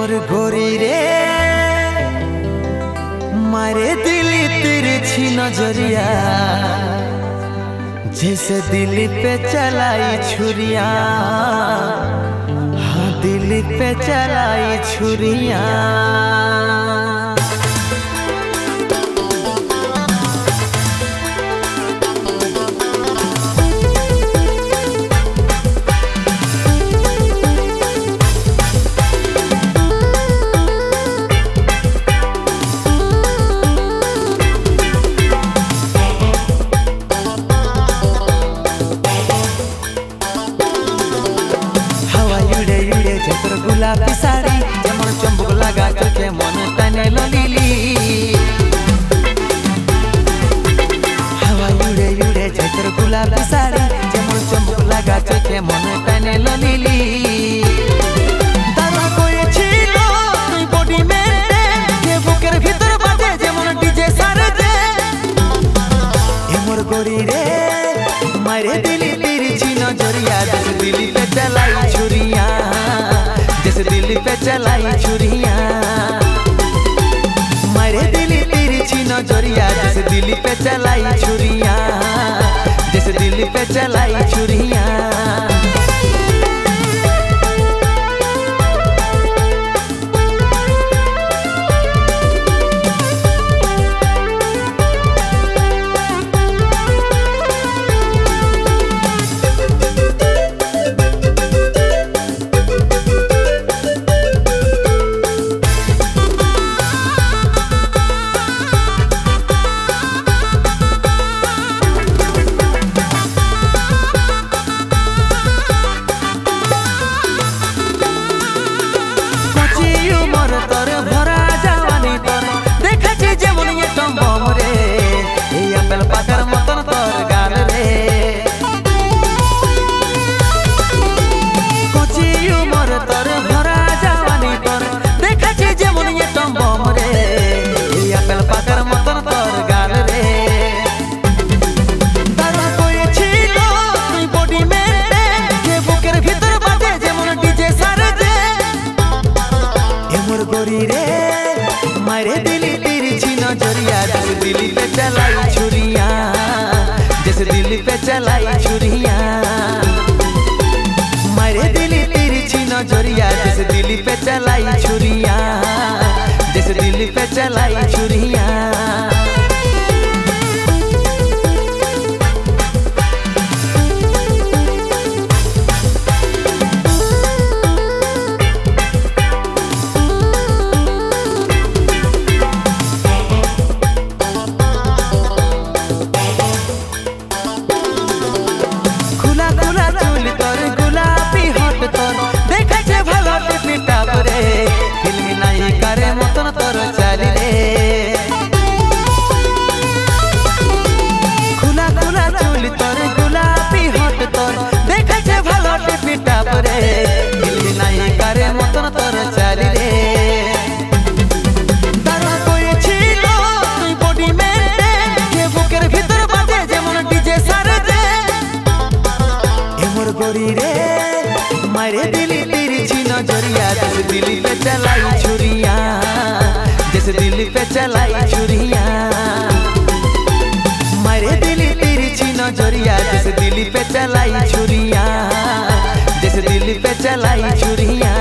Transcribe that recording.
मोर गोरी रे मारे दिल तिरछी नजरिया जैसे दिल पे चलाई छुरिया। हाँ दिल पे चलाई छुरिया। गुलाबी साड़ी जेमन चंबुक लगा के मन तने लिली। हवा उड़े उड़े छतर गुलाबी साड़ी जेमन चंबुक लगा के मन तने लिली। तारा कोई छिलो तुई बॉडी में के बुकेर भीतर बाजे जेमन डीजे सारे जे। ए मोर गोरी रे मारे दिल तिरछी नजरिया जैसे दिल पे चलाई छुरिया। जैसे दिल पे चलाई छुरिया मारे दिल तिरछी नजरिया जैसे दिल पे चलाई छुरिया। जैसे दिल पे चलाई छुरिया। मारे दिल तिरछी नजरिया जैसे दिल पे चलाई छुरिया। जैसे दिल पे चलाई छुरिया मारे दिल तिरछी नजरिया जैसे दिल पे चलाई छुरिया। जैसे दिल पे चलाई छुरिया। मारे दिल तिरछी नजरिया जैसे दिल पे चलाई छुरिया। जैसे दिल पे चलाई छुरिया मारे दिल तिरछी नजरिया जैसे दिल पे चलाई छुरिया। जैसे दिल पे चलाई छुरिया।